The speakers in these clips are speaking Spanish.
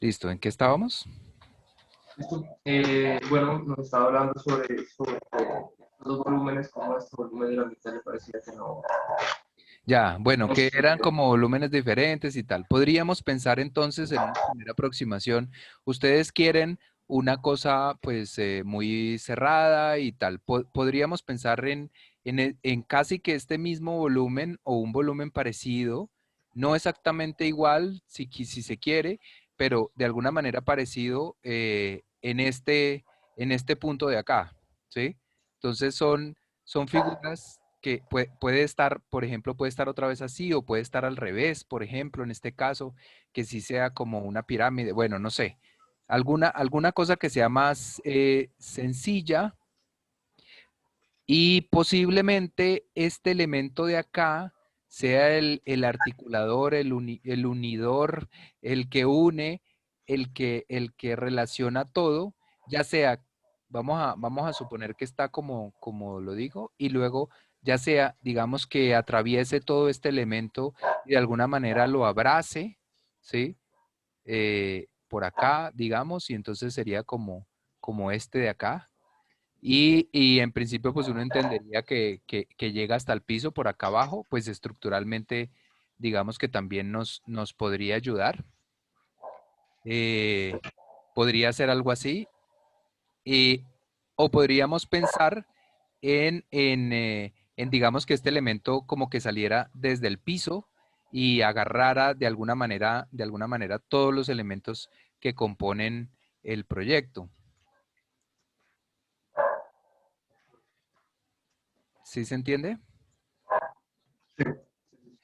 Listo, ¿en qué estábamos? Listo. Bueno, nos estaba hablando sobre los volúmenes, como este volumen de la mitad le parecía que Ya, bueno, no se que eran sentía. como volúmenes diferentes y tal. Podríamos pensar entonces en una primera aproximación. Ustedes quieren una cosa pues muy cerrada y tal. Podríamos pensar en casi que este mismo volumen o un volumen parecido, no exactamente igual si se quiere, pero de alguna manera parecido en este punto de acá, ¿sí? Entonces son figuras que puede estar, por ejemplo, puede estar otra vez así o puede estar al revés, por ejemplo, en este caso, que sí sea como una pirámide, bueno, no sé, alguna cosa que sea más sencilla y posiblemente este elemento de acá sea el articulador, el unidor, el que une, el que relaciona todo, ya sea, vamos a suponer que está como lo digo, y luego ya sea, digamos que atraviese todo este elemento y de alguna manera lo abrace, ¿sí? Por acá, digamos, y entonces sería como este de acá. Y en principio, pues uno entendería que llega hasta el piso por acá abajo, pues estructuralmente, digamos que también nos podría ayudar. Eh, podría ser algo así. Y, o podríamos pensar en, digamos, que este elemento como que saliera desde el piso y agarrara de alguna manera todos los elementos que componen el proyecto. ¿Sí se entiende? Sí,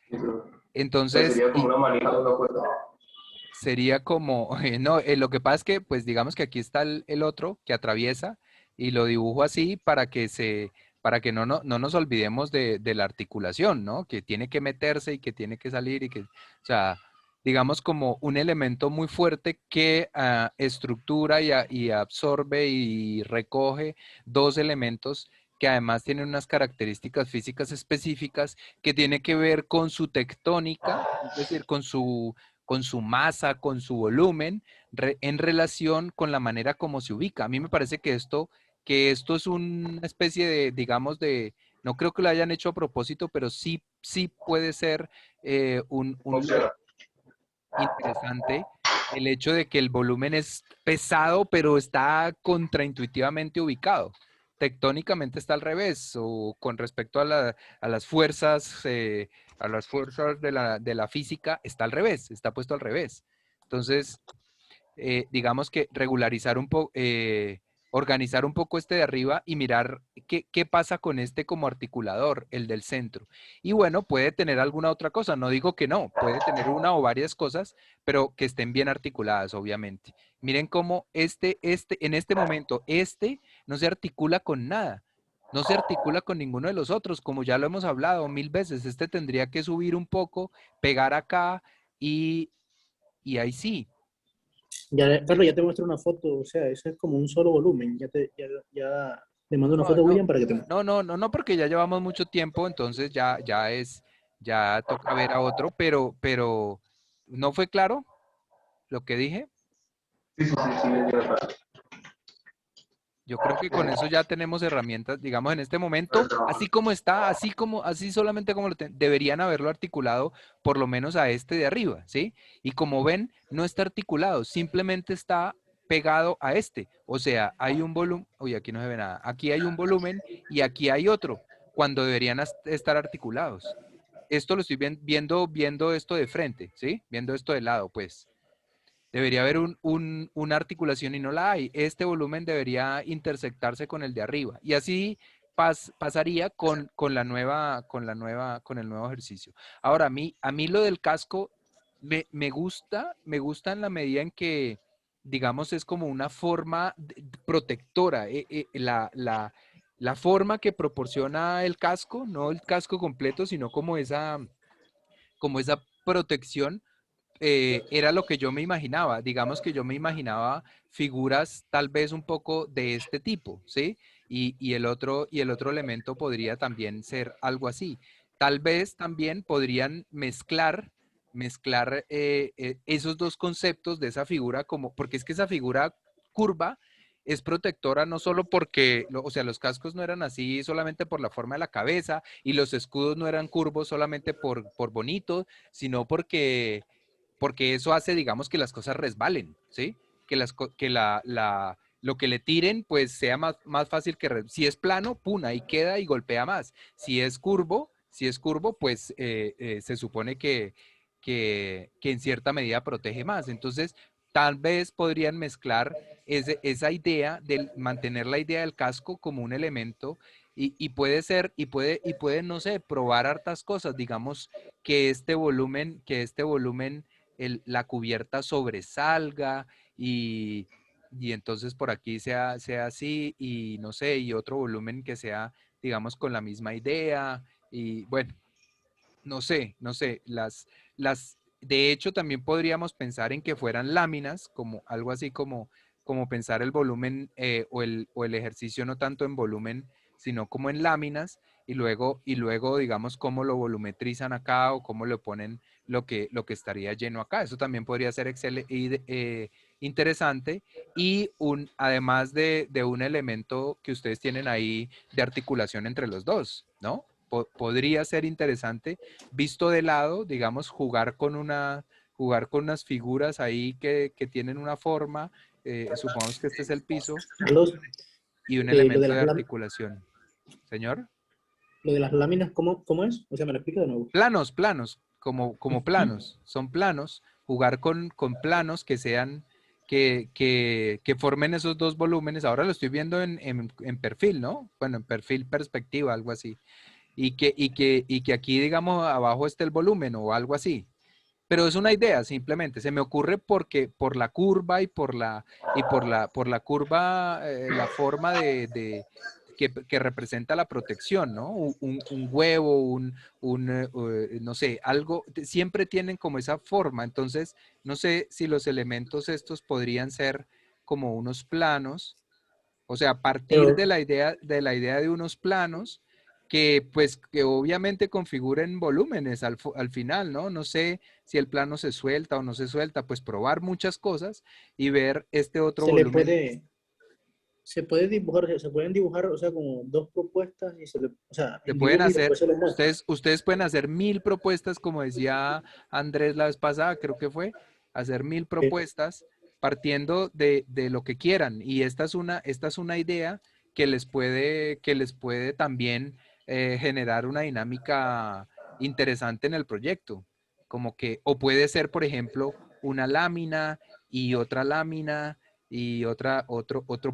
pero, o sea, Entonces, sería como una manija de una cuerda. sería como, no, lo que pasa es que, pues digamos que aquí está el otro que atraviesa y lo dibujo así para que no nos olvidemos de la articulación, ¿no? Que tiene que meterse y que tiene que salir y que, o sea, digamos como un elemento muy fuerte que estructura y absorbe y recoge dos elementos que además tienen unas características físicas específicas que tiene que ver con su tectónica, es decir, con su masa, con su volumen, en relación con la manera como se ubica. A mí me parece que esto es una especie de, digamos, no creo que lo hayan hecho a propósito, pero sí puede ser un Funciona. interesante el hecho de que el volumen es pesado, pero está contraintuitivamente ubicado. Tectónicamente está al revés, o con respecto a a las fuerzas de la física, está al revés, está puesto al revés. Entonces, digamos que regularizar un poco, organizar un poco este de arriba y mirar qué pasa con este como articulador, el del centro. Y bueno, puede tener alguna otra cosa, no digo que no, puede tener una o varias cosas, pero que estén bien articuladas, obviamente. Miren cómo en este momento, este no se articula con nada. No se articula con ninguno de los otros, como ya lo hemos hablado mil veces. Este tendría que subir un poco, pegar acá y, y ahí sí. Ya, Carlos, ya te muestro una foto, o sea, eso es como un solo volumen. Ya le mando una No, foto a no, William para que te muestre. no, porque ya llevamos mucho tiempo, entonces ya toca ver a otro, pero ¿no fue claro lo que dije? Sí, sí, sí, sí, es verdad. Yo creo que con eso ya tenemos herramientas, digamos, en este momento, Para trabajar. así como está, así solamente como deberían haberlo articulado, por lo menos a este de arriba, ¿sí? Y como ven, no está articulado, simplemente está pegado a este. O sea, hay un volumen, uy, aquí no se ve nada, aquí hay un volumen y aquí hay otro, cuando deberían estar articulados. Esto lo estoy viendo esto de frente, ¿sí? Viendo esto de lado, pues. Debería haber una articulación y no la hay. Este volumen debería intersectarse con el de arriba. Y así pasaría con el nuevo ejercicio. Ahora, a mí lo del casco me gusta en la medida en que, digamos, es como una forma protectora. La forma que proporciona el casco, no el casco completo, sino como esa protección era lo que yo me imaginaba. Digamos que yo me imaginaba figuras tal vez un poco de este tipo, ¿sí? Y el otro elemento podría también ser algo así. Tal vez también podrían mezclar esos dos conceptos de esa figura, como, porque es que esa figura curva es protectora no solo porque, o sea, los cascos no eran así solamente por la forma de la cabeza y los escudos no eran curvos solamente por bonitos, sino porque eso hace, digamos, que las cosas resbalen, ¿sí? Que lo que le tiren, pues sea más fácil que, si es plano, pum, ahí queda y golpea más. Si es curvo, pues se supone que en cierta medida protege más. Entonces, tal vez podrían mezclar esa idea de mantener la idea del casco como un elemento y puede ser, y puede, no sé, probar hartas cosas, digamos, que este volumen la cubierta sobresalga y entonces por aquí sea así y no sé, y otro volumen que sea, digamos, con la misma idea y bueno, no sé, de hecho también podríamos pensar en que fueran láminas, como algo así como pensar el volumen o el ejercicio no tanto en volumen, sino como en láminas, y luego digamos, cómo lo volumetrizan acá o cómo lo ponen lo que estaría lleno acá. Eso también podría ser interesante y además de un elemento que ustedes tienen ahí de articulación entre los dos, ¿no? Podría ser interesante visto de lado, digamos, jugar con unas figuras ahí que tienen una forma, supongamos que este es el piso Carlos, y un lo de elemento de las, articulación. Señor, lo de las láminas, ¿cómo es? O sea, me lo explica de nuevo. planos, como planos, son planos, jugar con planos que sean, que formen esos dos volúmenes. Ahora lo estoy viendo en perfil, ¿no? Bueno, en perfil, perspectiva, algo así. Y que aquí, digamos, abajo esté el volumen o algo así. Pero es una idea, simplemente. Se me ocurre porque por la curva y por la curva, la forma que representa la protección, ¿no? Un huevo, no sé, algo, siempre tienen como esa forma. Entonces, no sé si los elementos estos podrían ser como unos planos, o sea, partir Pero de la idea de unos planos que pues que obviamente configuren volúmenes al final, ¿no? No sé si el plano se suelta o no se suelta, pues probar muchas cosas y ver este otro se le volumen. puede dibujar, se pueden dibujar, o sea, como dos propuestas y o sea, Se en pueden dibujo y hacer, después se les muestra. ustedes pueden hacer 1000 propuestas, como decía Andrés la vez pasada, creo que fue, hacer 1000 propuestas partiendo de lo que quieran. Y esta es una idea que les puede también generar una dinámica interesante en el proyecto. Como que, o puede ser, por ejemplo, una lámina y otra lámina y otro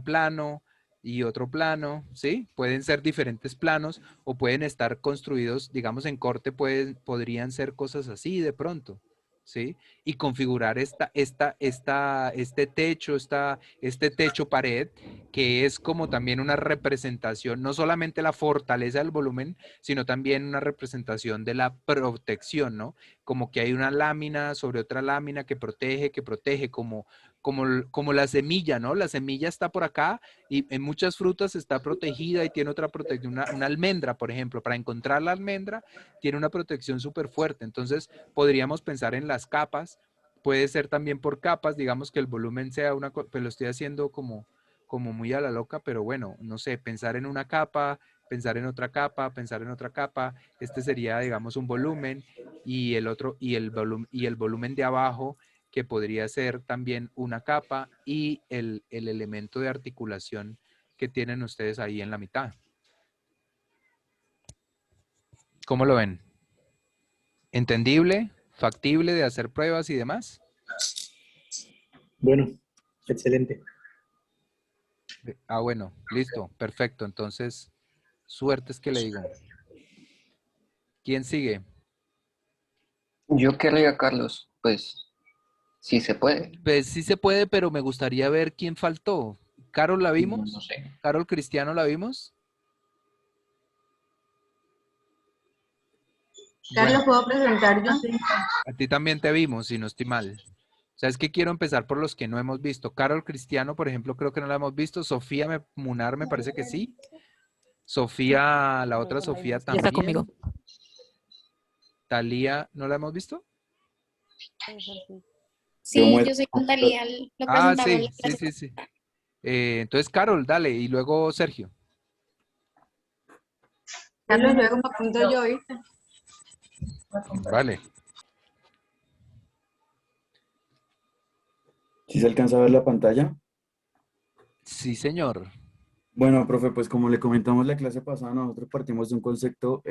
plano y otro plano, ¿sí? Pueden ser diferentes planos o pueden estar construidos, digamos, en corte podrían ser cosas así de pronto, ¿sí? Y configurar este techo pared, que es como también una representación, no solamente la fortaleza del volumen, sino también una representación de la protección, ¿no? Como que hay una lámina sobre otra lámina que protege, como la semilla, ¿no? La semilla está por acá y en muchas frutas está protegida y tiene otra protección, una almendra, por ejemplo, para encontrar la almendra tiene una protección súper fuerte. Entonces, podríamos pensar en las capas, puede ser también por capas, digamos que el volumen sea pero lo estoy haciendo como muy a la loca, pero bueno, no sé, pensar en una capa, pensar en otra capa, pensar en otra capa, este sería, digamos, un volumen y el otro, y el volumen de abajo que podría ser también una capa y el elemento de articulación que tienen ustedes ahí en la mitad. ¿Cómo lo ven? ¿Entendible? ¿Factible de hacer pruebas y demás? Bueno, excelente. Bueno, listo, perfecto. Entonces, suerte es que le digo. ¿Quién sigue? Yo querría, Carlos, pues, si se puede. Pues sí se puede, pero me gustaría ver quién faltó. ¿Carol la No vimos? sé. ¿Carol Cristiano la vimos? Carlos, Bueno, ¿puedo presentar yo? a ti también te vimos, si no estoy mal. ¿Sabes qué? Quiero empezar por los que no hemos visto. Carol Cristiano, por ejemplo, creo que no la hemos visto. Sofía Munar, me parece que sí. Sofía, la otra Sofía Ya está conmigo. también. Talía, ¿no la hemos visto? Ejercicio. Sí, muestro. yo soy Natalia, lo Ah, presentamos en sí, la sí, clase. sí, sí. Entonces, Carol, dale, y luego Sergio. Carlos, luego me apunto yo, ¿viste? Vale. ¿Sí se alcanza a ver la pantalla? Sí, señor. Bueno, profe, pues como le comentamos la clase pasada, nosotros partimos de un concepto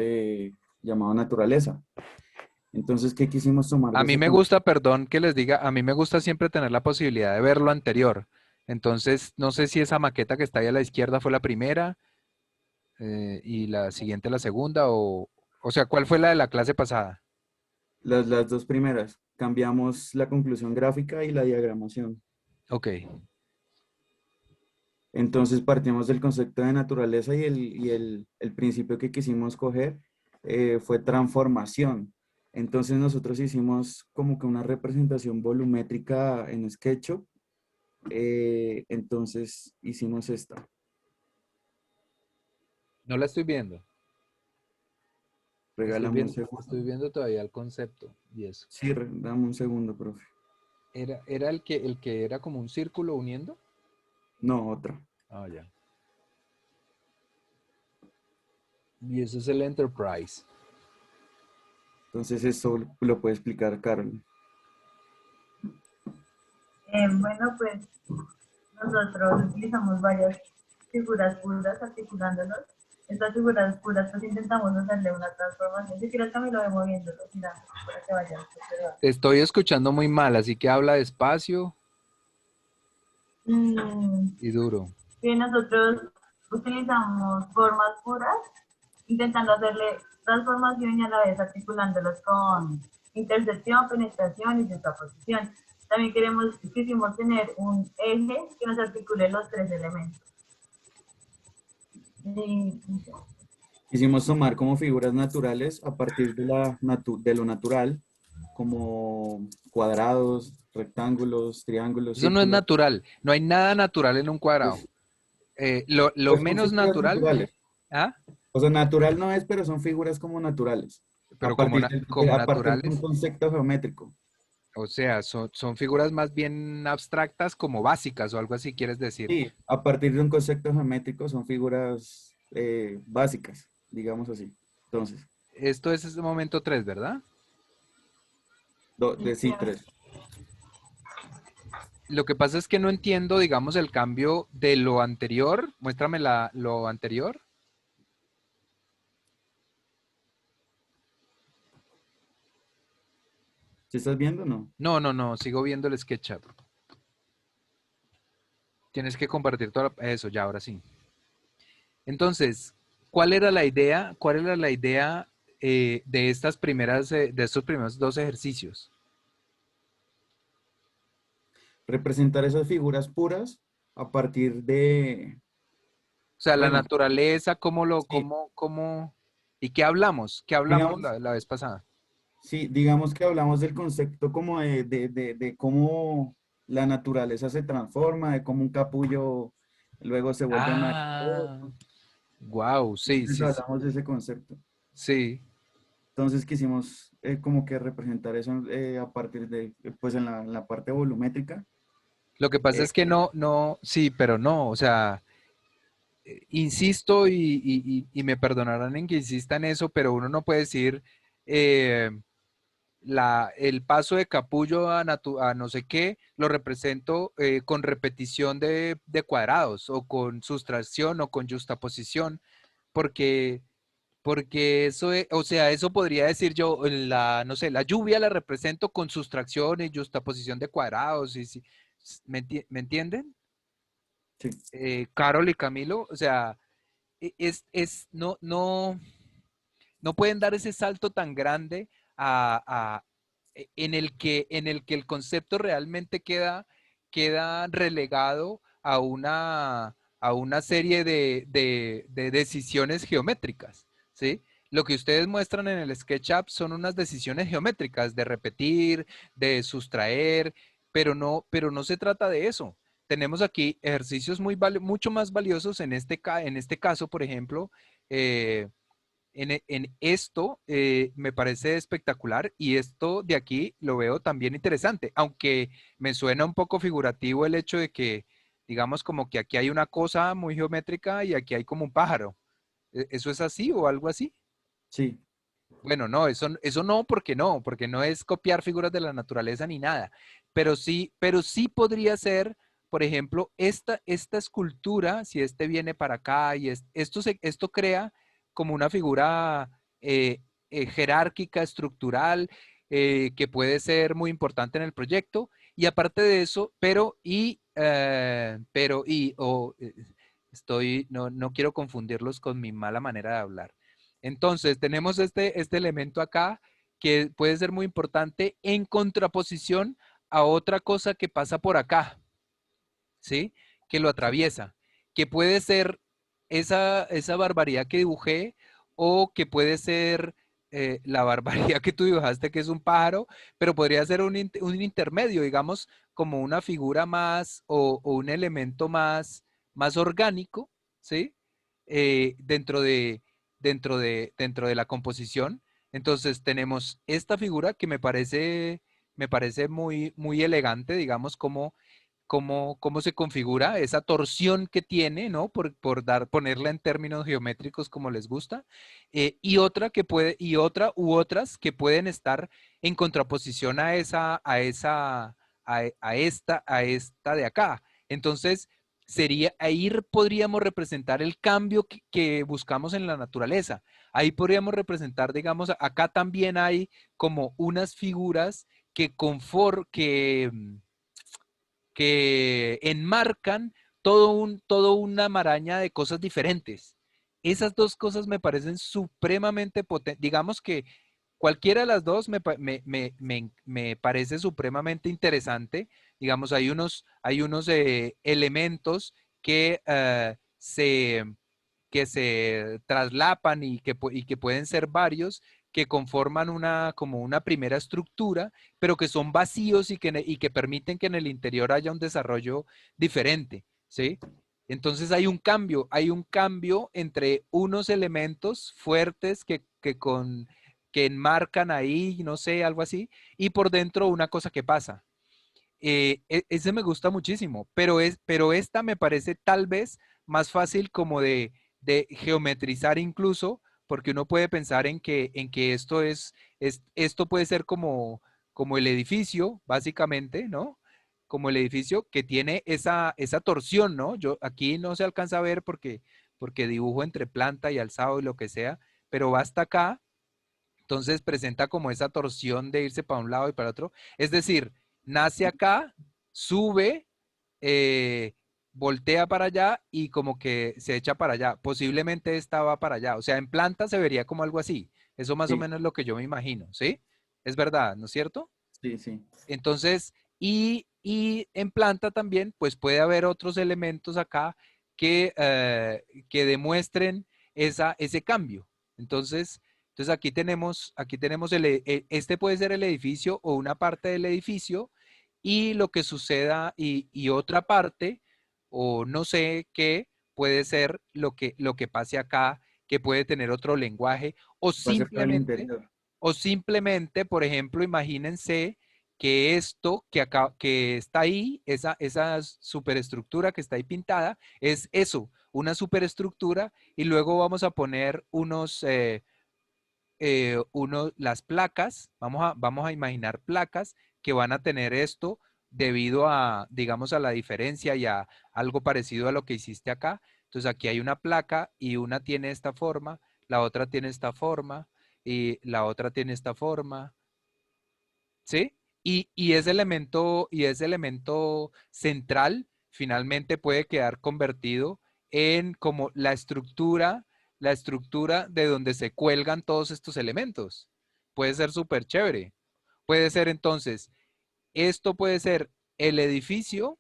llamado naturaleza. Entonces, ¿qué quisimos tomar A de mí ese me concepto? gusta, perdón que les diga, a mí me gusta siempre tener la posibilidad de ver lo anterior. Entonces, no sé si esa maqueta que está ahí a la izquierda fue la primera y la siguiente la segunda, o sea, ¿cuál fue la de la clase pasada? Las dos primeras. Cambiamos la conclusión gráfica y la diagramación. Ok. Entonces, partimos del concepto de naturaleza y el principio que quisimos coger fue transformación. Entonces, nosotros hicimos como que una representación volumétrica en SketchUp. Entonces, hicimos esta. No la estoy viendo. Regálame un segundo. Estoy viendo todavía el concepto y eso. Sí, dame un segundo, profe. ¿Era el que era como un círculo uniendo? No, otra. Ah, ya. Y eso es el Enterprise. Entonces, esto lo puede explicar Carol. Bueno, pues nosotros utilizamos varias figuras puras articulándolos. Estas figuras puras pues intentamos hacerle una transformación. Si quieres también lo voy moviéndolo, girando, para que vayan observando. Te estoy escuchando muy mal, así que habla despacio y duro. Bien, nosotros utilizamos formas puras, intentando hacerle transformación y a la vez articulándolos con intersección, penetración y juxtaposición. También quisimos tener un eje que nos articule los tres elementos. Y Quisimos tomar como figuras naturales a partir de lo natural, como cuadrados, rectángulos, triángulos, Eso no es círculos. natural. No hay nada natural en un cuadrado. Pues, Lo pues son menos figuras natural, naturales. ¿ah? O sea, natural no es, pero son figuras como naturales. Pero como, como A partir de un naturales, concepto geométrico. o sea, son figuras más bien abstractas como básicas o algo así, quieres decir. Sí, a partir de un concepto geométrico son figuras básicas, digamos así. Entonces, Esto es ese momento 3, ¿verdad? sí, tres. Lo que pasa es que no entiendo, digamos, el cambio de lo anterior. Muéstrame lo anterior. ¿Sí estás viendo o no? No, sigo viendo el SketchUp. Tienes que compartir todo eso, ya, ahora sí. Entonces, ¿cuál era la idea? ¿Cuál era la idea de estas primeras, de estos primeros dos ejercicios? Representar esas figuras puras a partir de, O sea, la bueno, naturaleza, sí, ¿y qué hablamos? ¿Qué hablamos digamos, la vez pasada? sí, digamos que hablamos del concepto como de cómo la naturaleza se transforma, de cómo un capullo luego se vuelve mariposa. Ah, wow, sí, Entonces sí, sí, hablamos de ese concepto. sí. Entonces quisimos como que representar eso a partir de, pues en la parte volumétrica. Lo que pasa Eh, es que sí, pero no, o sea, insisto y me perdonarán en que insista en eso, pero uno no puede decir eh, el paso de capullo a no sé qué, lo represento con repetición de cuadrados o con sustracción o con justaposición, porque, porque eso, o sea, eso podría decir yo, no sé, la lluvia la represento con sustracción y justaposición de cuadrados, ¿me entienden? sí. Carol y Camilo, o sea, no pueden dar ese salto tan grande en el que el concepto realmente queda relegado a una serie de decisiones geométricas, ¿sí? Lo que ustedes muestran en el SketchUp son unas decisiones geométricas de repetir, de sustraer, pero no se trata de eso. Tenemos aquí ejercicios mucho más valiosos en este caso, por ejemplo, en esto me parece espectacular y esto de aquí lo veo también interesante, aunque me suena un poco figurativo el hecho de que, digamos, como que aquí hay una cosa muy geométrica y aquí hay como un pájaro. ¿Eso es así o algo así? Sí, Bueno, no, eso no, porque no es copiar figuras de la naturaleza ni nada, pero sí podría ser, por ejemplo, esta escultura, si este viene para acá y esto crea como una figura jerárquica, estructural, que puede ser muy importante en el proyecto, y aparte de eso, no quiero confundirlos con mi mala manera de hablar. Entonces, tenemos este elemento acá que puede ser muy importante en contraposición a otra cosa que pasa por acá, ¿sí? Que lo atraviesa, que puede ser esa barbaridad que dibujé o que puede ser la barbaridad que tú dibujaste, que es un pájaro, pero podría ser un intermedio, digamos, como una figura más o un elemento más orgánico, ¿sí? Dentro de la composición. Entonces tenemos esta figura que me parece muy, muy elegante, digamos, cómo se configura, esa torsión que tiene, ¿no? Ponerla en términos geométricos como les gusta, y otra u otras que pueden estar en contraposición a esta de acá. Entonces, ahí podríamos representar el cambio que buscamos en la naturaleza. Ahí podríamos representar, digamos, acá también hay como unas figuras que enmarcan todo una maraña de cosas diferentes. Esas dos cosas me parecen supremamente potentes. Digamos que cualquiera de las dos me parece supremamente interesante. Digamos, hay unos elementos que, que se traslapan y que pueden ser varios, que conforman como una primera estructura, pero que son vacíos y que permiten que en el interior haya un desarrollo diferente, ¿sí? Entonces hay un cambio entre unos elementos fuertes que enmarcan ahí, no sé, algo así, y por dentro una cosa que pasa. Ese me gusta muchísimo, pero esta me parece tal vez más fácil como de geometrizar incluso, porque uno puede pensar en que esto puede ser como el edificio, básicamente, ¿no? Como el edificio que tiene esa torsión, ¿no? Aquí no se alcanza a ver porque dibujo entre planta y alzado y lo que sea, pero va hasta acá, entonces presenta como esa torsión de irse para un lado y para otro. Es decir, nace acá, sube, eh, voltea para allá y como que se echa para allá. Posiblemente esta va para allá. O sea, en planta se vería como algo así. Eso más o sí, menos es lo que yo me imagino, ¿sí? Es verdad, ¿no es cierto? sí, sí. Entonces, y en planta también, pues puede haber otros elementos acá que demuestren ese cambio. Entonces aquí tenemos este puede ser el edificio o una parte del edificio y lo que suceda y otra parte, o no sé qué, puede ser lo que pase acá, que puede tener otro lenguaje, o Va a ser todo el simplemente, interior. o simplemente, por ejemplo, imagínense que esto que está ahí, esa superestructura que está ahí pintada, es eso, una superestructura, y luego vamos a poner las placas, vamos a imaginar placas que van a tener esto debido a, digamos, a la diferencia y a algo parecido a lo que hiciste acá. Entonces aquí hay una placa y una tiene esta forma, la otra tiene esta forma y la otra tiene esta forma, ¿sí? Y ese elemento central finalmente puede quedar convertido en como la estructura de donde se cuelgan todos estos elementos. Puede ser súper chévere. Puede ser entonces, esto puede ser el edificio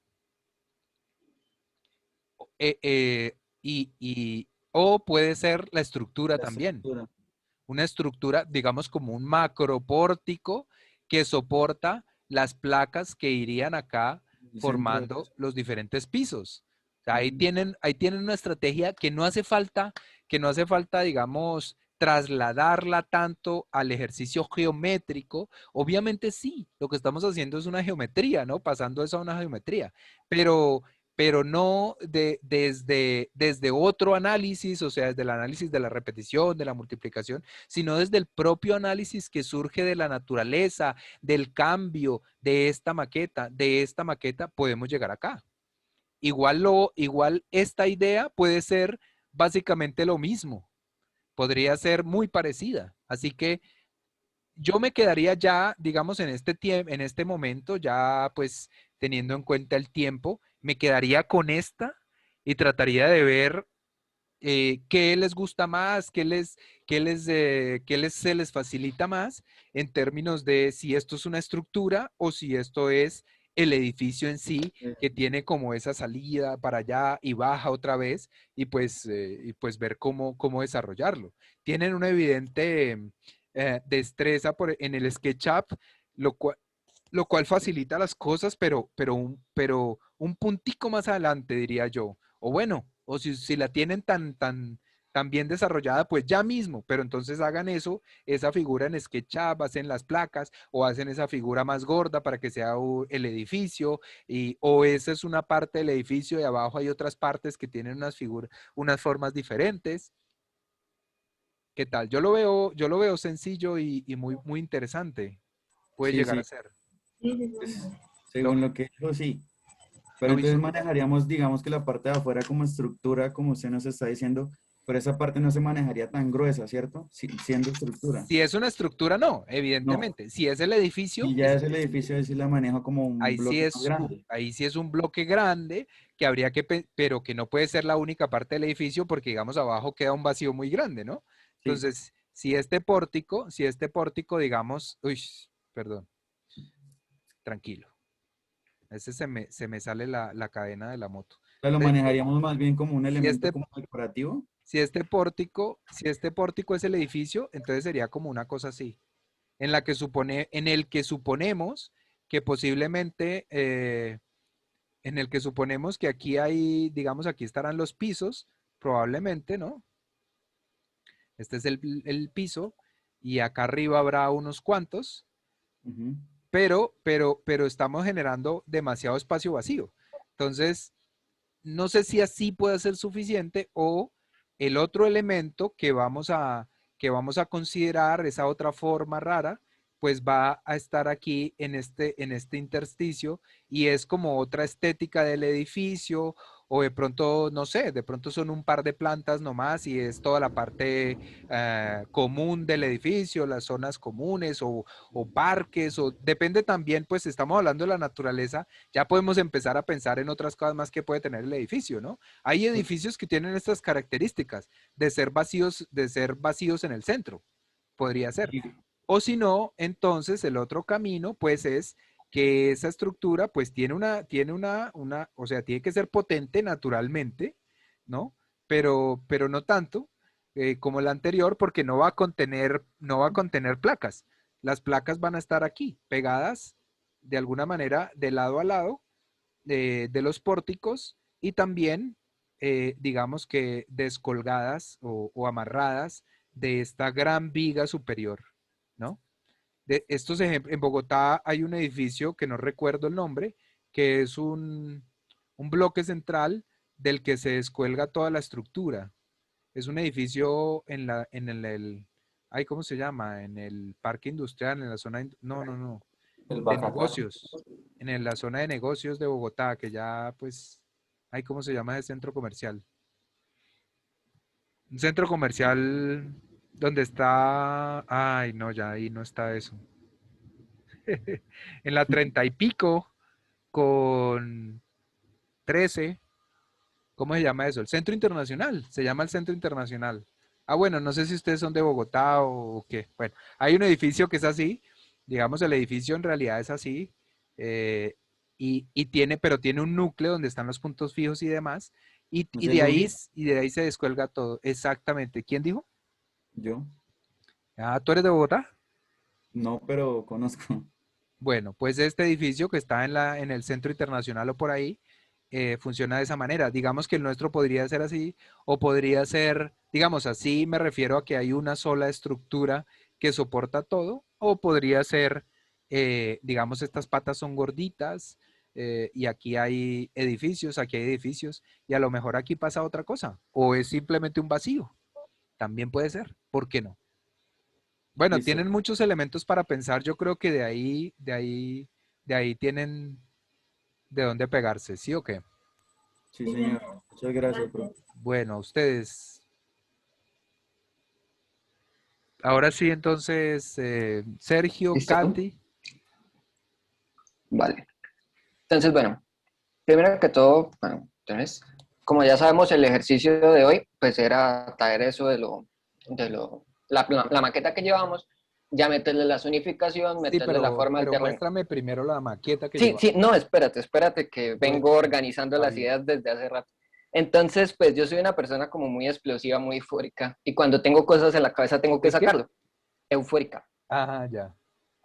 o puede ser la estructura La también. estructura. Una estructura, digamos, como un macropórtico que soporta las placas que irían acá El centro de formando los diferentes pisos. O sea, ahí Ujú. tienen una estrategia que no hace falta, digamos, trasladarla tanto al ejercicio geométrico, obviamente sí, lo que estamos haciendo es una geometría, ¿no? Pasando eso a una geometría, pero, pero no desde otro análisis, o sea, desde el análisis de la repetición, de la multiplicación, sino desde el propio análisis que surge de la naturaleza, del cambio de esta maqueta, podemos llegar acá. Igual esta idea puede ser básicamente lo mismo, podría ser muy parecida. Así que yo me quedaría ya, digamos, en este momento, ya pues teniendo en cuenta el tiempo, me quedaría con esta y trataría de ver qué les gusta más, se les facilita más en términos de si esto es una estructura o si esto es el edificio en sí, que tiene como esa salida para allá y baja otra vez y pues ver cómo desarrollarlo. Tienen una evidente destreza en el SketchUp, lo cual, lo cual facilita las cosas, pero un puntico más adelante, diría yo. O bueno, o si la tienen tan bien desarrollada, pues ya mismo, pero entonces hagan eso, esa figura en SketchUp, hacen las placas o hacen esa figura más gorda para que sea el edificio, o esa es una parte del edificio y abajo hay otras partes que tienen unas formas diferentes. ¿Qué tal? Yo lo veo sencillo y muy interesante. Puede Sí, llegar a sí, ser. Sí, sí, pues, sí. Lo, según lo que dijo, sí. Pero lo entonces visu- manejaríamos, digamos que la parte de afuera como estructura, como usted nos está diciendo, pero esa parte no se manejaría tan gruesa, ¿cierto? Siendo estructura. Si es una estructura, no, No. evidentemente. Si es el edificio, Y ya es el edificio, ahí sí la manejo como un bloque más grande. ahí sí es un bloque grande que habría pero que no puede ser la única parte del edificio porque, digamos, abajo queda un vacío muy grande, ¿no? Sí. Entonces, si este pórtico, digamos, uy, perdón, tranquilo. Se me sale la cadena de la moto. O sea, lo Entonces, manejaríamos más bien como un si elemento este, como decorativo. si este pórtico es el edificio, entonces sería como una cosa así, en el que suponemos que posiblemente, en el que suponemos que aquí hay, digamos, aquí estarán los pisos, probablemente, ¿no? Este es el piso y acá arriba habrá unos cuantos, Ujú. pero estamos generando demasiado espacio vacío. Entonces, no sé si así puede ser suficiente o el otro elemento que vamos a considerar, esa otra forma rara, pues va a estar aquí en este intersticio y es como otra estética del edificio o de pronto, no sé, de pronto son un par de plantas nomás y es toda la parte común del edificio, las zonas comunes o parques o depende también, pues estamos hablando de la naturaleza, ya podemos empezar a pensar en otras cosas más que puede tener el edificio, ¿no? Hay edificios que tienen estas características de ser vacíos en el centro, podría ser. Y O si no, entonces el otro camino, pues es que esa estructura, pues o sea, tiene que ser potente naturalmente, ¿no? Pero no tanto como la anterior, porque no va a contener placas. Las placas van a estar aquí, pegadas de alguna manera de lado a lado de los pórticos y también, digamos que descolgadas o amarradas de esta gran viga superior, ¿no? De estos ejemplos, en Bogotá hay un edificio que no recuerdo el nombre, que es un bloque central del que se descuelga toda la estructura. Es un edificio ay, ¿cómo se llama? En el parque industrial, en la zona, no, El de Bacatá. negocios, la zona de negocios de Bogotá, que ya pues, ay, ¿cómo se llama ese centro comercial? Un centro comercial donde está, ay, no, ya ahí no está eso. En la 30 y pico con 13, ¿cómo se llama eso? El Centro Internacional, se llama el Centro Internacional. Ah, bueno, no sé si ustedes son de Bogotá o qué. Bueno, hay un edificio que es así, digamos, el edificio en realidad es así, eh, pero tiene un núcleo donde están los puntos fijos y demás, ¿no es el Lubi? y de ahí se descuelga todo. Exactamente. ¿Quién dijo? Yo. Ah, ¿tú eres de Bogotá? No, pero conozco. Bueno, pues este edificio que está en el Centro Internacional o por ahí, funciona de esa manera. Digamos que el nuestro podría ser así, o podría ser, digamos, así me refiero a que hay una sola estructura que soporta todo, o podría ser, digamos, estas patas son gorditas, y aquí hay edificios, y a lo mejor aquí pasa otra cosa, o es simplemente un vacío. También puede ser, ¿por qué no? Bueno, Listo. tienen muchos elementos para pensar, yo creo que de ahí tienen de dónde pegarse, ¿sí o qué? Sí, señor. Muchas gracias, profe. Bueno, ustedes. Ahora sí, entonces, Sergio, ¿Listo? Katy. Vale. Entonces, bueno, primero que todo, bueno, entonces, como ya sabemos, el ejercicio de hoy, pues era traer eso la maqueta que llevamos, ya meterle la zonificación, Sí, meterle la pero, forma del pero terreno. muéstrame primero la maqueta que Sí, lleva. sí, no, espérate, que vengo organizando Está las bien. ideas desde hace rato. Entonces, pues yo soy una persona como muy explosiva, muy eufórica, y cuando tengo cosas en la cabeza tengo que ¿De qué? sacarlo. Eufórica. Ajá, ya.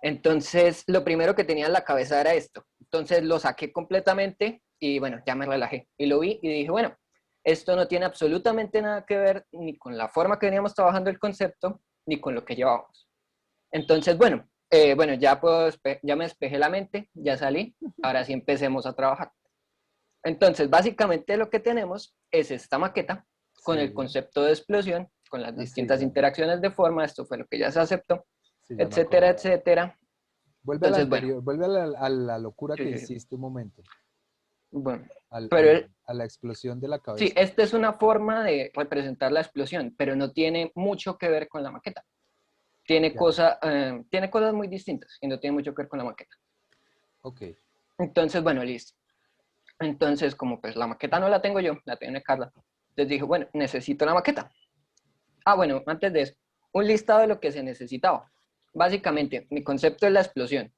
Entonces, lo primero que tenía en la cabeza era esto. Entonces lo saqué completamente y bueno, ya me relajé. Y lo vi y dije, bueno, esto no tiene absolutamente nada que ver ni con la forma que veníamos trabajando el concepto, ni con lo que llevábamos. Entonces, bueno, ya me despejé la mente, ya salí, ahora sí empecemos a trabajar. Entonces, básicamente lo que tenemos es esta maqueta con el Sí. concepto de explosión, con las Ah, sí, distintas ya. interacciones de forma, esto fue lo que ya se aceptó, Sí, ya me etcétera, acuerdo. etcétera. Vuelve a la Entonces, bueno, anterior, vuelve a la locura que sí, sí, hiciste un momento, bueno. al- Pero al- a la explosión de la sí, cabeza. esta es una forma de representar la explosión, pero no tiene mucho que ver con la maqueta. Ya, Tiene cosas muy distintas y no tiene mucho que ver con la maqueta. ok. Entonces, bueno, listo. Entonces, como pues la maqueta no la tengo yo, la tiene Carla, les dije, bueno, necesito la maqueta. Ah, bueno, antes de eso, un listado de lo que se necesitaba. Básicamente, mi concepto es la explosión.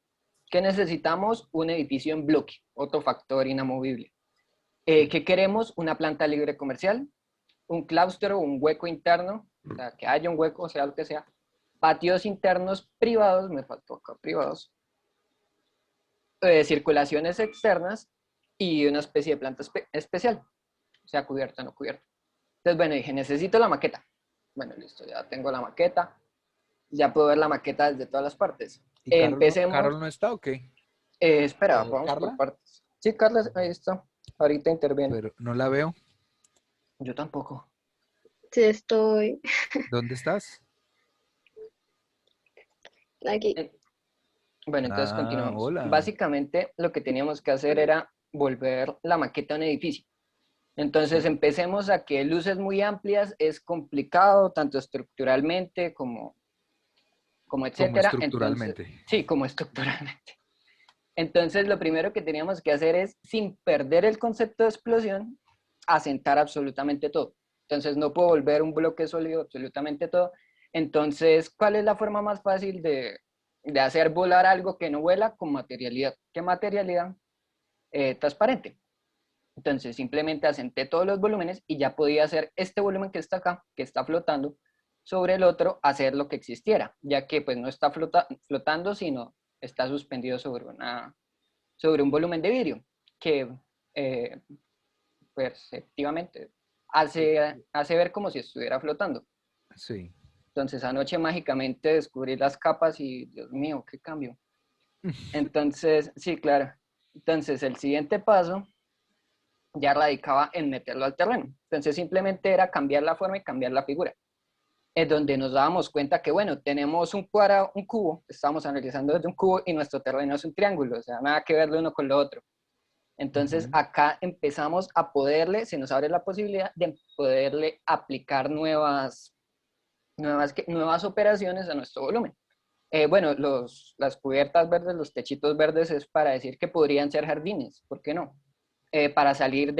¿Qué necesitamos? Un edificio en bloque, otro factor inamovible. ¿Qué queremos? Una planta libre comercial, un claustro, un hueco interno, o sea, que haya un hueco, sea lo que sea. Patios internos privados, me faltó acá privados. Circulaciones externas y una especie de planta especial, sea cubierta o no cubierta. Entonces, bueno, dije, necesito la maqueta. Bueno, listo, ya tengo la maqueta. Ya puedo ver la maqueta desde todas las partes. ¿Y Empecemos. Carol no está o qué? Espera, vamos por ¿Carla? partes. Sí, Carla, ahí está. Ahorita interviene. Pero no la veo. Yo tampoco. Sí, estoy ¿Dónde estás? aquí. Bueno, entonces Ah, continuamos. hola. Básicamente lo que teníamos que hacer era volver la maqueta a un edificio. Entonces Sí. empecemos a que luces muy amplias es complicado, tanto estructuralmente como Como etcétera. Entonces, estructuralmente. sí, como estructuralmente. Entonces lo primero que teníamos que hacer es, sin perder el concepto de explosión, asentar absolutamente todo. Entonces no puedo volver un bloque sólido absolutamente todo. Entonces, ¿cuál es la forma más fácil de hacer volar algo que no vuela con materialidad? ¿Qué materialidad? Transparente. Entonces simplemente asenté todos los volúmenes y ya podía hacer este volumen que está acá, que está flotando, sobre el otro, hacer lo que existiera, ya que pues no está flotando, sino está suspendido sobre un volumen de vidrio, que perceptivamente hace ver como si estuviera flotando. Sí. Entonces anoche mágicamente descubrí las capas y Dios mío, qué cambio. Entonces, sí, claro. Entonces el siguiente paso ya radicaba en meterlo al terreno. Entonces simplemente era cambiar la forma y cambiar la figura. Es donde nos dábamos cuenta que, bueno, tenemos un cuadrado, un cubo, estamos analizando desde un cubo y nuestro terreno es un triángulo, o sea, nada que ver lo uno con lo otro. Entonces acá empezamos a se nos abre la posibilidad de poderle aplicar nuevas operaciones a nuestro volumen. Bueno, las cubiertas verdes, los techitos verdes es para decir que podrían ser jardines, ¿por qué no? Para salir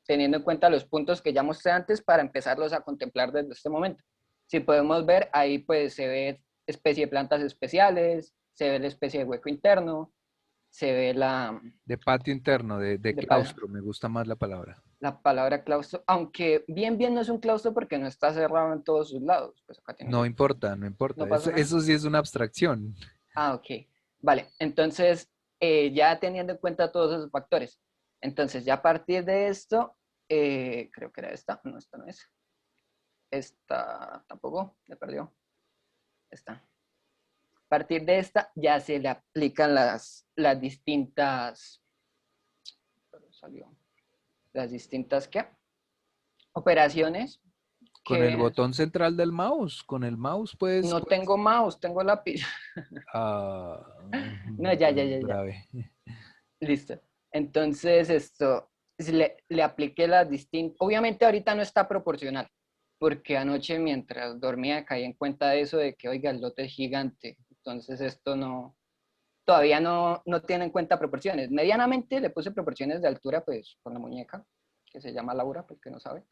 teniendo en cuenta los puntos que ya mostré antes, para empezarlos a contemplar desde este momento. Si podemos ver, ahí pues se ve especie de plantas especiales, se ve la especie de hueco interno, se ve De patio interno, de claustro, me gusta más la palabra. la palabra claustro, aunque bien no es un claustro porque no está cerrado en todos sus lados. Pues acá No importa, no importa. ¿No pasa nada? Eso sí es una abstracción. Ah, ok. Vale, entonces ya teniendo en cuenta todos esos factores, Entonces, ya a partir de esto, creo que era esta, no, esta no es. Esta tampoco, me perdió. Esta. A partir de esta ya se le aplican las distintas, salió, las distintas, ¿qué? Operaciones. Con el que botón central del mouse, con el mouse puedes... no tengo mouse, tengo lápiz. Ah, No, ya. grave. Listo. Entonces, esto, le apliqué las distintas, obviamente ahorita no está proporcional, porque anoche mientras dormía caí en cuenta de eso de que, oiga, el lote es gigante, entonces esto no, todavía no tiene en cuenta proporciones. Medianamente le puse proporciones de altura, pues, con la muñeca, que se llama Laura, porque no sabe.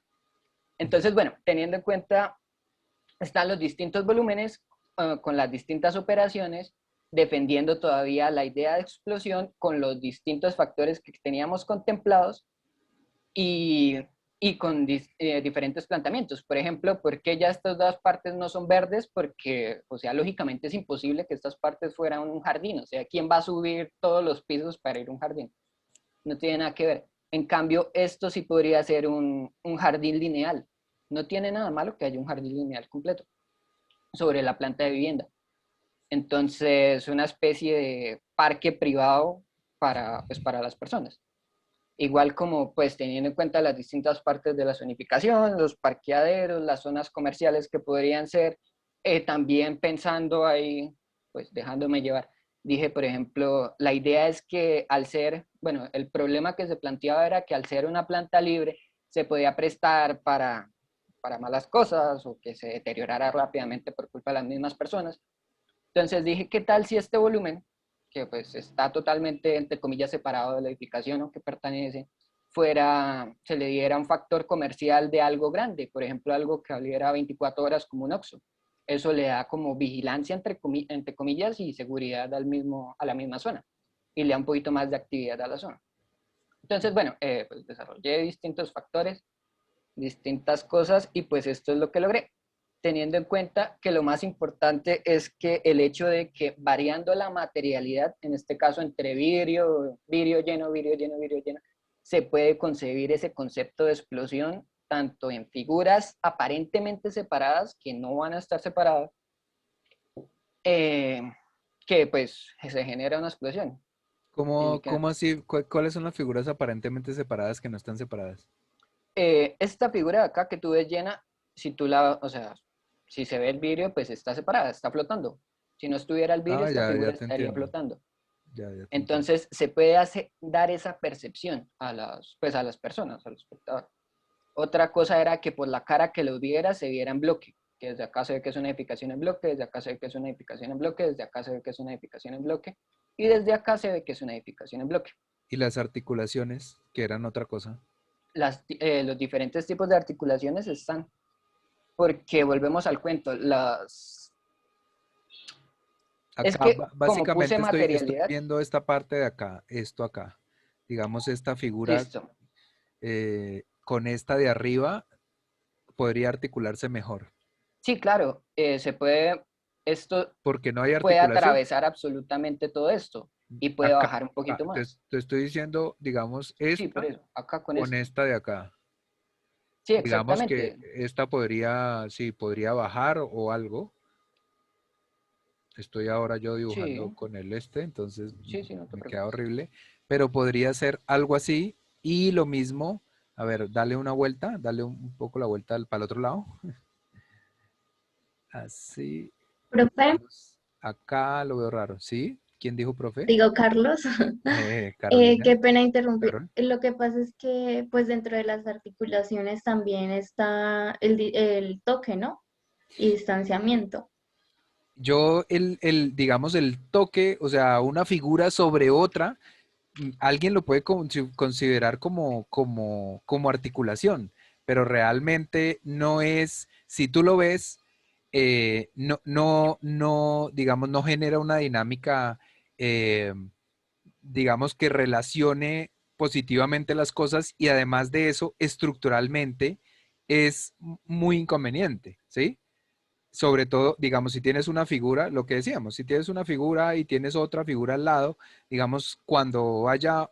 Entonces, bueno, teniendo en cuenta, están los distintos volúmenes con las distintas operaciones, defendiendo todavía la idea de explosión con los distintos factores que teníamos contemplados y con diferentes planteamientos. Por ejemplo, ¿por qué ya estas dos partes no son verdes? Porque, o sea, lógicamente es imposible que estas partes fueran un jardín. O sea, ¿quién va a subir todos los pisos para ir a un jardín? No tiene nada que ver. En cambio, esto sí podría ser un jardín lineal. No tiene nada malo que haya un jardín lineal completo sobre la planta de vivienda. Entonces, una especie de parque privado para las personas. Igual como, pues, teniendo en cuenta las distintas partes de la zonificación, los parqueaderos, las zonas comerciales que podrían ser, también pensando ahí, pues, dejándome llevar. Dije, por ejemplo, la idea es que al ser, bueno, el problema que se planteaba era que al ser una planta libre, se podía prestar para malas cosas o que se deteriorara rápidamente por culpa de las mismas personas. Entonces dije, ¿qué tal si este volumen, que pues está totalmente, entre comillas, separado de la edificación, ¿no?, que pertenece, se le diera un factor comercial de algo grande, por ejemplo, algo que valiera 24 horas como un Oxxo? Eso le da como vigilancia, entre comillas, y seguridad a la misma zona, y le da un poquito más de actividad a la zona. Entonces, bueno, pues desarrollé distintos factores, distintas cosas, y pues esto es lo que logré, teniendo en cuenta que lo más importante es que el hecho de que variando la materialidad, en este caso entre vidrio lleno, se puede concebir ese concepto de explosión tanto en figuras aparentemente separadas, que no van a estar separadas, que pues se genera una explosión. ¿Cómo así? ¿Cuáles son las figuras aparentemente separadas que no están separadas? Esta figura de acá que tú ves llena, si tú o sea, si se ve el vidrio, pues está separada, está flotando. Si no estuviera el vidrio, esta figura te estaría entiendo. flotando. Ya te Entonces, se puede dar esa percepción a las personas, a los espectadores. Otra cosa era que por la cara que los viera, se viera en bloque, que desde acá se ve que es una edificación en bloque, desde acá se ve que es una edificación en bloque, desde acá se ve que es una edificación en bloque, y desde acá se ve que es una edificación en bloque. ¿Y las articulaciones, que eran otra cosa? Los diferentes tipos de articulaciones están, porque volvemos al cuento, Acá, es que como básicamente puse estoy materialidad, viendo esta parte de acá, esto acá. Digamos, esta figura listo. con esta de arriba podría articularse mejor. Sí, claro, se puede, esto Porque no hay puede articulación. atravesar absolutamente todo esto y puede Acá, bajar un poquito te, más. te estoy diciendo, digamos, Sí, por esta eso, acá con con esto. esta de acá. Sí, Digamos que exactamente. esta podría, sí, podría bajar o algo. Estoy ahora yo dibujando Sí, con el entonces sí, no te me queda preocupes. horrible. Pero podría ser algo así y lo mismo. A ver, dale una vuelta, dale un poco la vuelta para el otro lado. Así. Profe, Acá lo veo raro. ¿Sí? ¿Quién dijo profe? digo Carlos, Carolina. qué pena interrumpir. Carol. Lo que pasa es que pues dentro de las articulaciones también está el toque, ¿no? Y distanciamiento. Yo, digamos, el toque, o sea, una figura sobre otra, alguien lo puede considerar como articulación, pero realmente no es, si tú lo ves, digamos, no genera una dinámica, eh, digamos, que relacione positivamente las cosas y además de eso, estructuralmente es muy inconveniente, ¿sí? Sobre todo, digamos, si tienes una figura, lo que decíamos, si tienes una figura y tienes otra figura al lado, digamos, cuando haya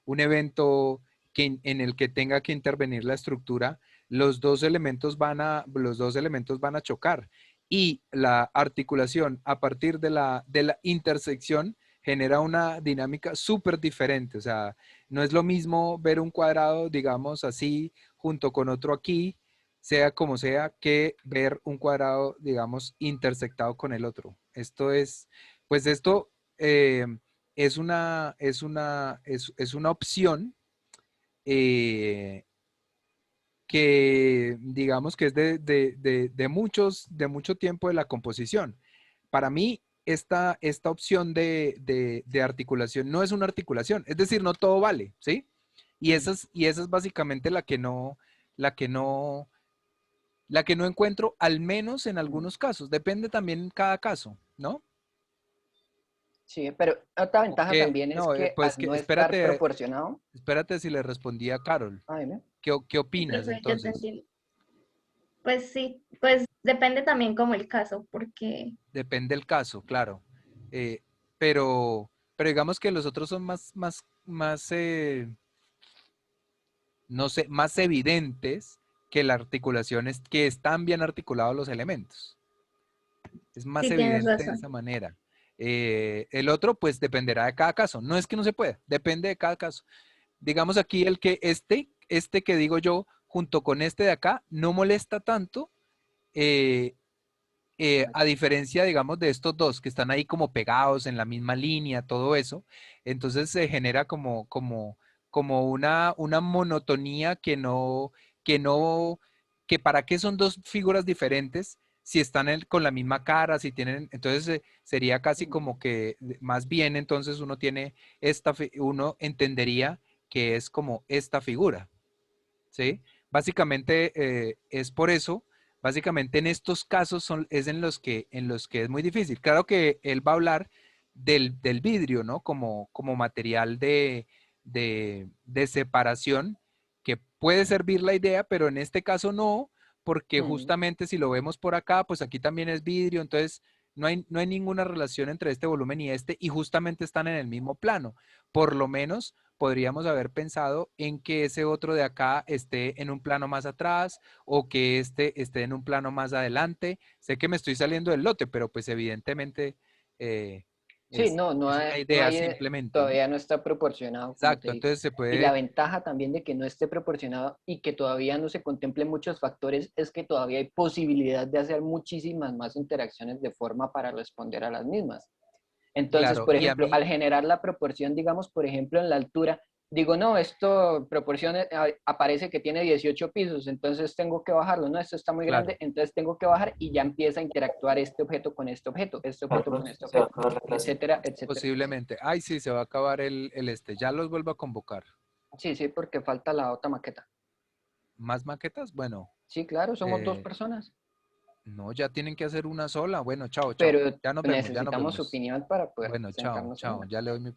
un evento en el que tenga que intervenir la estructura, los dos elementos van a chocar. Y la articulación a partir de la intersección genera una dinámica súper diferente. O sea, no es lo mismo ver un cuadrado, digamos así, junto con otro aquí, sea como sea, que ver un cuadrado, digamos, intersectado con el otro. Esto es, pues esto es una opción eh, que digamos que es de mucho tiempo de la composición. Para mí, esta opción de articulación no es una articulación, es decir, no todo vale, ¿sí? Y esa es básicamente la que no, la que no encuentro, al menos en algunos casos. Depende también en cada caso, ¿no? Sí, pero otra ventaja Que, también es no, que al pues que no estar proporcionado, espérate si le respondí a Carol. dime. ¿Qué opinas Entonces, yo te entonces? entiendo. Pues sí, pues depende también como el caso, porque Depende del caso, claro. Eh, pero digamos que los otros son no sé, más evidentes que la articulación es que están bien articulados los elementos. Es más sí tienes evidente de razón. esa manera. El otro, pues dependerá de cada caso. No es que no se pueda, depende de cada caso. Digamos aquí el que este que digo yo, junto con este de acá, no molesta tanto, eh, a diferencia, digamos, de estos dos que están ahí como pegados en la misma línea, todo eso. Entonces se genera como una monotonía que no, que para qué son dos figuras diferentes si están con la misma cara, si tienen, entonces sería casi como que más bien entonces uno tiene uno entendería que es como esta figura, ¿sí? Básicamente es por eso, básicamente en estos casos es en los que es muy difícil. Claro que él va a hablar del vidrio, ¿no? Como material de separación, que puede servir la idea, pero en este caso no, porque Mm, justamente si lo vemos por acá, pues aquí también es vidrio, entonces no hay ninguna relación entre este volumen y justamente están en el mismo plano. Por lo menos podríamos haber pensado en que ese otro de acá esté en un plano más atrás o que este esté en un plano más adelante. Sé que me estoy saliendo del lote, pero pues evidentemente eh, sí, no, es una no idea hay, simplemente, ¿no? todavía no está proporcionado, como te Exacto, digo. entonces se Y la puede, ventaja también de que no esté proporcionado y que todavía no se contemplen muchos factores es que todavía hay posibilidad de hacer muchísimas más interacciones de forma para responder a las mismas. Entonces, claro, por y a ejemplo, mí, al generar la proporción, digamos, por ejemplo, en la altura, digo, no, esto proporción aparece que tiene 18 pisos, entonces tengo que bajarlo, no, esto está muy claro, grande, entonces tengo que bajar y ya empieza a interactuar este objeto con Carlos, este se va a objeto, acabar la clase. etcétera, etcétera, etcétera. posiblemente. Ay, sí, se va a acabar el este, ya los vuelvo a convocar. Sí, sí, porque falta la otra maqueta. ¿Más maquetas? Bueno, Sí, claro, somos dos eh, personas, no, ya tienen que hacer una sola. Bueno, chao, chao. pero Ya nos vemos, ya nos necesitamos su vemos. opinión para poder Bueno, chao, sentarnos en chao. una. Ya le doy mi